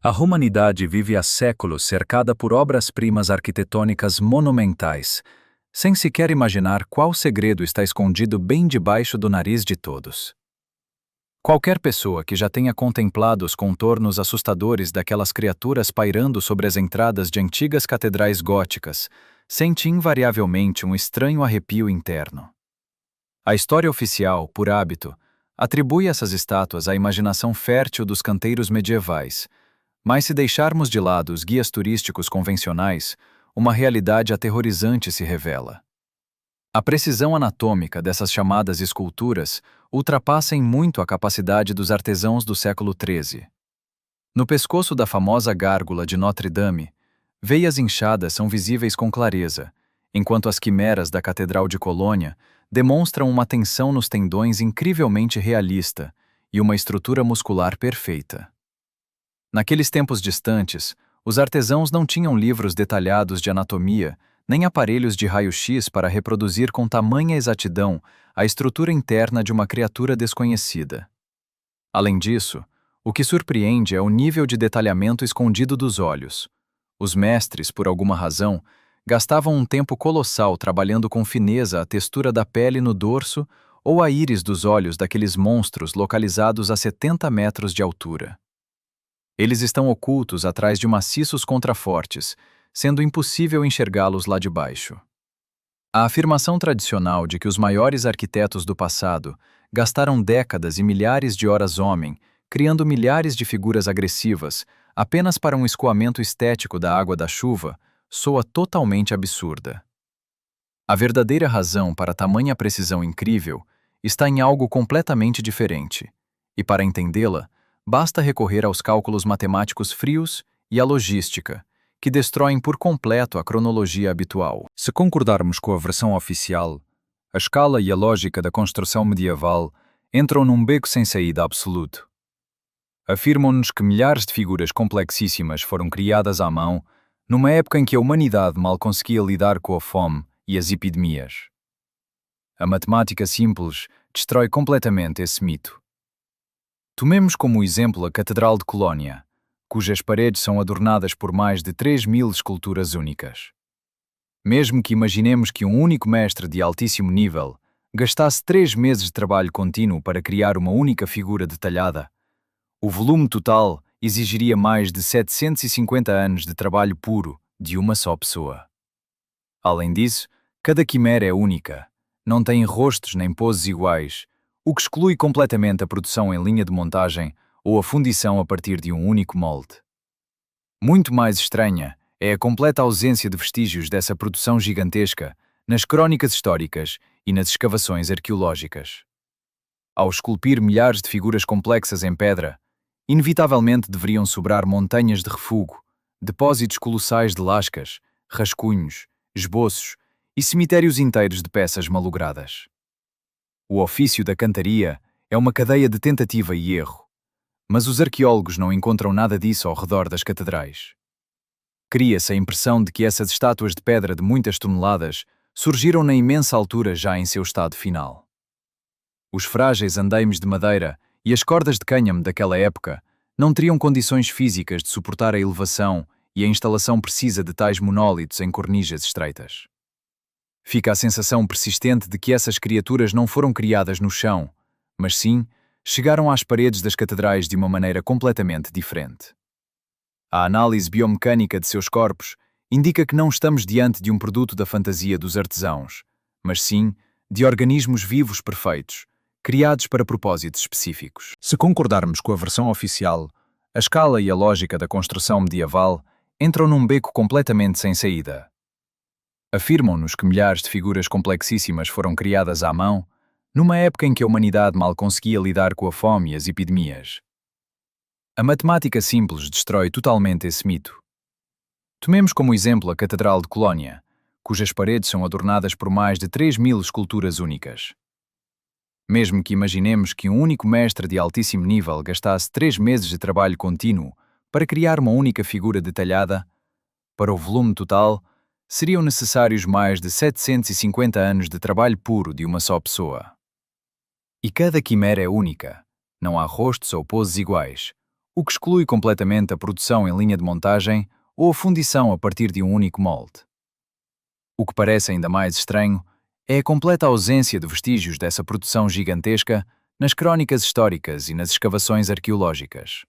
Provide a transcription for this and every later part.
A humanidade vive há séculos cercada por obras-primas arquitetônicas monumentais, sem sequer imaginar qual segredo está escondido bem debaixo do nariz de todos. Qualquer pessoa que já tenha contemplado os contornos assustadores daquelas criaturas pairando sobre as entradas de antigas catedrais góticas sente invariavelmente um estranho arrepio interno. A história oficial, por hábito, atribui essas estátuas à imaginação fértil dos canteiros medievais, mas se deixarmos de lado os guias turísticos convencionais, uma realidade aterrorizante se revela. A precisão anatômica dessas chamadas esculturas ultrapassa em muito a capacidade dos artesãos do século XIII. No pescoço da famosa gárgula de Notre-Dame, veias inchadas são visíveis com clareza, enquanto as quimeras da Catedral de Colônia demonstram uma tensão nos tendões incrivelmente realista e uma estrutura muscular perfeita. Naqueles tempos distantes, os artesãos não tinham livros detalhados de anatomia, nem aparelhos de raio-x para reproduzir com tamanha exatidão a estrutura interna de uma criatura desconhecida. Além disso, o que surpreende é o nível de detalhamento escondido dos olhos. Os mestres, por alguma razão, gastavam um tempo colossal trabalhando com fineza a textura da pele no dorso ou a íris dos olhos daqueles monstros localizados a 70 metros de altura. Eles estão ocultos atrás de maciços contrafortes, sendo impossível enxergá-los lá de baixo. A afirmação tradicional de que os maiores arquitetos do passado gastaram décadas e milhares de horas homem, criando milhares de figuras agressivas, apenas para um escoamento estético da água da chuva, soa totalmente absurda. A verdadeira razão para tamanha precisão incrível está em algo completamente diferente, e para entendê-la, basta recorrer aos cálculos matemáticos frios e à logística, que destroem por completo a cronologia habitual. Se concordarmos com a versão oficial, a escala e a lógica da construção medieval entram num beco sem saída absoluto. Afirmam-nos que milhares de figuras complexíssimas foram criadas à mão numa época em que a humanidade mal conseguia lidar com a fome e as epidemias. A matemática simples destrói completamente esse mito. Tomemos como exemplo a Catedral de Colônia, cujas paredes são adornadas por mais de 3.000 esculturas únicas. Mesmo que imaginemos que um único mestre de altíssimo nível gastasse 3 meses de trabalho contínuo para criar uma única figura detalhada, o volume total exigiria mais de 750 anos de trabalho puro de uma só pessoa. Além disso, cada quimera é única, não tem rostos nem poses iguais, o que exclui completamente a produção em linha de montagem ou a fundição a partir de um único molde. Muito mais estranha é a completa ausência de vestígios dessa produção gigantesca nas crónicas históricas e nas escavações arqueológicas. Ao esculpir milhares de figuras complexas em pedra, inevitavelmente deveriam sobrar montanhas de refúgio, depósitos colossais de lascas, rascunhos, esboços e cemitérios inteiros de peças malogradas. O ofício da cantaria é uma cadeia de tentativa e erro, mas os arqueólogos não encontram nada disso ao redor das catedrais. Cria-se a impressão de que essas estátuas de pedra de muitas toneladas surgiram na imensa altura já em seu estado final. Os frágeis andaimes de madeira e as cordas de cânhamo daquela época não teriam condições físicas de suportar a elevação e a instalação precisa de tais monólitos em cornijas estreitas. Fica a sensação persistente de que essas criaturas não foram criadas no chão, mas sim chegaram às paredes das catedrais de uma maneira completamente diferente. A análise biomecânica de seus corpos indica que não estamos diante de um produto da fantasia dos artesãos, mas sim de organismos vivos perfeitos, criados para propósitos específicos. Se concordarmos com a versão oficial, a escala e a lógica da construção medieval entram num beco completamente sem saída. Afirmam-nos que milhares de figuras complexíssimas foram criadas à mão, numa época em que a humanidade mal conseguia lidar com a fome e as epidemias. A matemática simples destrói totalmente esse mito. Tomemos como exemplo a Catedral de Colônia, cujas paredes são adornadas por mais de 3.000 esculturas únicas. Mesmo que imaginemos que um único mestre de altíssimo nível gastasse 3 meses de trabalho contínuo para criar uma única figura detalhada, para o volume total, seriam necessários mais de 750 anos de trabalho puro de uma só pessoa. E cada quimera é única, não há rostos ou poses iguais, o que exclui completamente a produção em linha de montagem ou a fundição a partir de um único molde. O que parece ainda mais estranho é a completa ausência de vestígios dessa produção gigantesca nas crónicas históricas e nas escavações arqueológicas.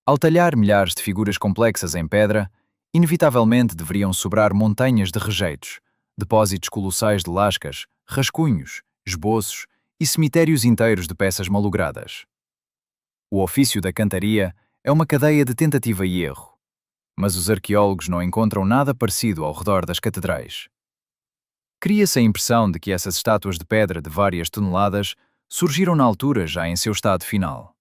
Ao talhar milhares de figuras complexas em pedra, inevitavelmente deveriam sobrar montanhas de rejeitos, depósitos colossais de lascas, rascunhos, esboços e cemitérios inteiros de peças malogradas. O ofício da cantaria é uma cadeia de tentativa e erro, mas os arqueólogos não encontram nada parecido ao redor das catedrais. Cria-se a impressão de que essas estátuas de pedra de várias toneladas surgiram na altura já em seu estado final.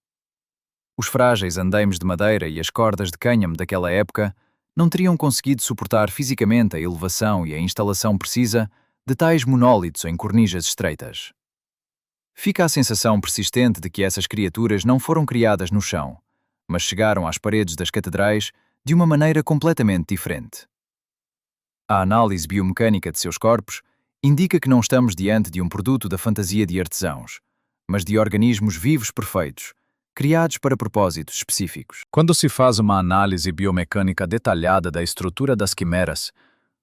Os frágeis andaimes de madeira e as cordas de cânhamo daquela época não teriam conseguido suportar fisicamente a elevação e a instalação precisa de tais monólitos em cornijas estreitas. Fica a sensação persistente de que essas criaturas não foram criadas no chão, mas chegaram às paredes das catedrais de uma maneira completamente diferente. A análise biomecânica de seus corpos indica que não estamos diante de um produto da fantasia de artesãos, mas de organismos vivos perfeitos, criados para propósitos específicos. Quando se faz uma análise biomecânica detalhada da estrutura das quimeras,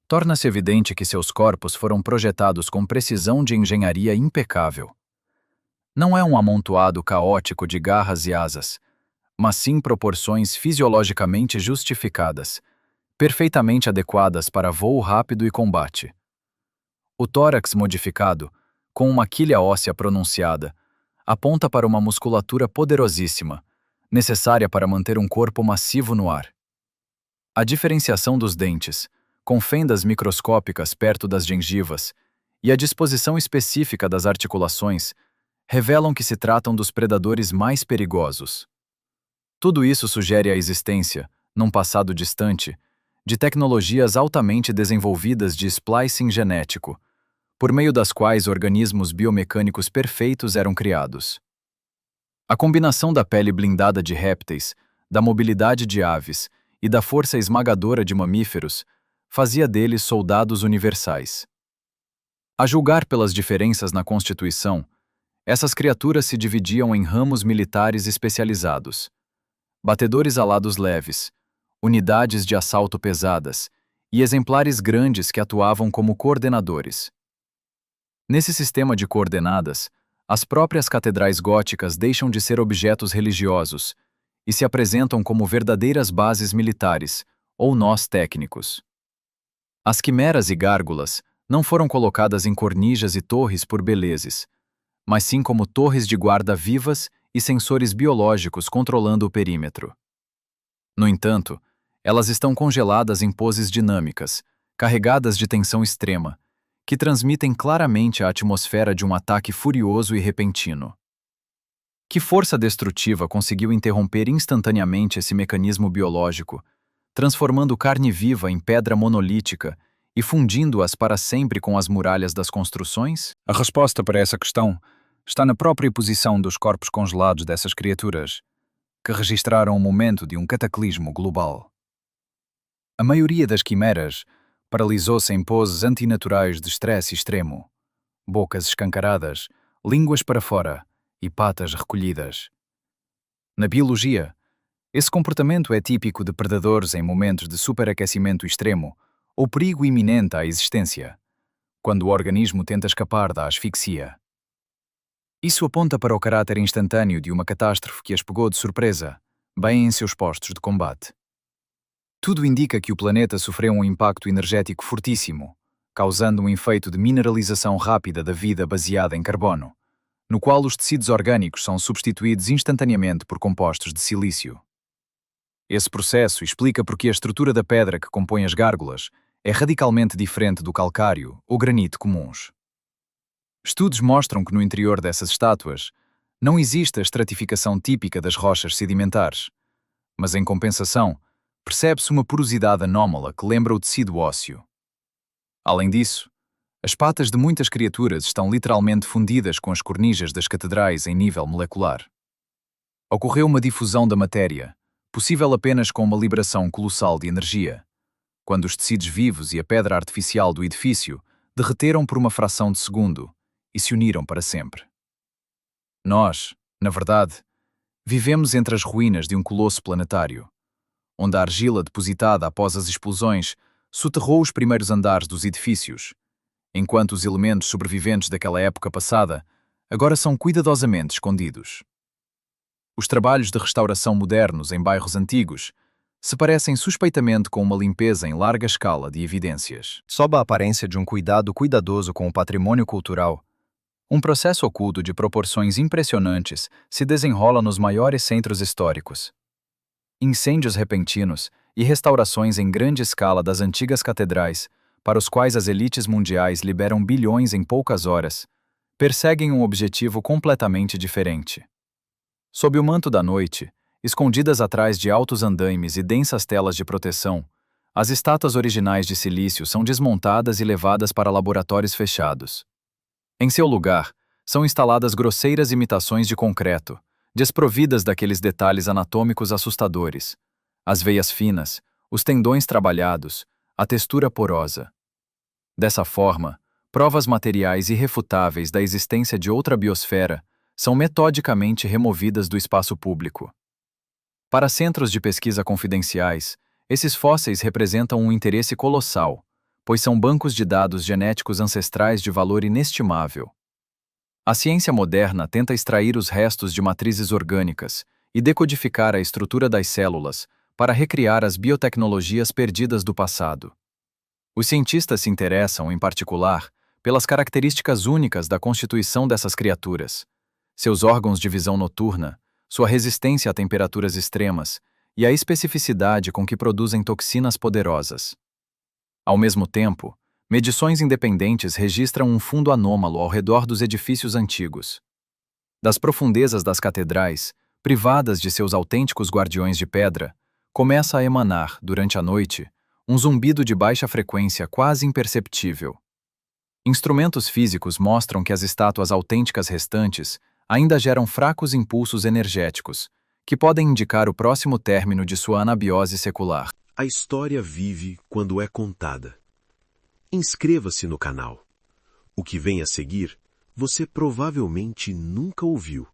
torna-se evidente que seus corpos foram projetados com precisão de engenharia impecável. Não é um amontoado caótico de garras e asas, mas sim proporções fisiologicamente justificadas, perfeitamente adequadas para voo rápido e combate. O tórax modificado, com uma quilha óssea pronunciada, aponta para uma musculatura poderosíssima, necessária para manter um corpo massivo no ar. A diferenciação dos dentes, com fendas microscópicas perto das gengivas, e a disposição específica das articulações revelam que se tratam dos predadores mais perigosos. Tudo isso sugere a existência, num passado distante, de tecnologias altamente desenvolvidas de splicing genético, por meio das quais organismos biomecânicos perfeitos eram criados. A combinação da pele blindada de répteis, da mobilidade de aves e da força esmagadora de mamíferos fazia deles soldados universais. A julgar pelas diferenças na constituição, essas criaturas se dividiam em ramos militares especializados: batedores alados leves, unidades de assalto pesadas e exemplares grandes que atuavam como coordenadores. Nesse sistema de coordenadas, as próprias catedrais góticas deixam de ser objetos religiosos e se apresentam como verdadeiras bases militares, ou nós técnicos. As quimeras e gárgulas não foram colocadas em cornijas e torres por belezes, mas sim como torres de guarda vivas e sensores biológicos controlando o perímetro. No entanto, elas estão congeladas em poses dinâmicas, carregadas de tensão extrema, que transmitem claramente a atmosfera de um ataque furioso e repentino. Que força destrutiva conseguiu interromper instantaneamente esse mecanismo biológico, transformando carne viva em pedra monolítica e fundindo-as para sempre com as muralhas das construções? A resposta para essa questão está na própria posição dos corpos congelados dessas criaturas, que registraram o momento de um cataclismo global. A maioria das quimeras paralisou-se em poses antinaturais de estresse extremo, bocas escancaradas, línguas para fora e patas recolhidas. Na biologia, esse comportamento é típico de predadores em momentos de superaquecimento extremo ou perigo iminente à existência, quando o organismo tenta escapar da asfixia. Isso aponta para o caráter instantâneo de uma catástrofe que as pegou de surpresa, bem em seus postos de combate. Tudo indica que o planeta sofreu um impacto energético fortíssimo, causando um efeito de mineralização rápida da vida baseada em carbono, no qual os tecidos orgânicos são substituídos instantaneamente por compostos de silício. Esse processo explica porque a estrutura da pedra que compõe as gárgulas é radicalmente diferente do calcário ou granito comuns. Estudos mostram que no interior dessas estátuas não existe a estratificação típica das rochas sedimentares, mas em compensação, percebe-se uma porosidade anómala que lembra o tecido ósseo. Além disso, as patas de muitas criaturas estão literalmente fundidas com as cornijas das catedrais em nível molecular. Ocorreu uma difusão da matéria, possível apenas com uma liberação colossal de energia, quando os tecidos vivos e a pedra artificial do edifício derreteram por uma fração de segundo e se uniram para sempre. Nós, na verdade, Vivemos entre as ruínas de um colosso planetário, onde a argila depositada após as explosões soterrou os primeiros andares dos edifícios, enquanto os elementos sobreviventes daquela época passada agora são cuidadosamente escondidos. Os trabalhos de restauração modernos em bairros antigos se parecem suspeitamente com uma limpeza em larga escala de evidências. Sob a aparência de um cuidado cuidadoso com o patrimônio cultural, um processo oculto de proporções impressionantes se desenrola nos maiores centros históricos. Incêndios repentinos e restaurações em grande escala das antigas catedrais, para os quais as elites mundiais liberam bilhões em poucas horas, perseguem um objetivo completamente diferente. Sob o manto da noite, escondidas atrás de altos andaimes e densas telas de proteção, as estátuas originais de silício são desmontadas e levadas para laboratórios fechados. Em seu lugar, são instaladas grosseiras imitações de concreto, desprovidas daqueles detalhes anatômicos assustadores, as veias finas, os tendões trabalhados, a textura porosa. Dessa forma, provas materiais irrefutáveis da existência de outra biosfera são metodicamente removidas do espaço público. Para centros de pesquisa confidenciais, esses fósseis representam um interesse colossal, pois são bancos de dados genéticos ancestrais de valor inestimável. A ciência moderna tenta extrair os restos de matrizes orgânicas e decodificar a estrutura das células para recriar as biotecnologias perdidas do passado. Os cientistas se interessam, em particular, pelas características únicas da constituição dessas criaturas, seus órgãos de visão noturna, sua resistência a temperaturas extremas e a especificidade com que produzem toxinas poderosas. Ao mesmo tempo, medições independentes registram um fundo anômalo ao redor dos edifícios antigos. Das profundezas das catedrais, privadas de seus autênticos guardiões de pedra, começa a emanar, durante a noite, um zumbido de baixa frequência quase imperceptível. Instrumentos físicos mostram que as estátuas autênticas restantes ainda geram fracos impulsos energéticos, que podem indicar o próximo término de sua anabiose secular. A história vive quando é contada. Inscreva-se no canal. O que vem a seguir, você provavelmente nunca ouviu.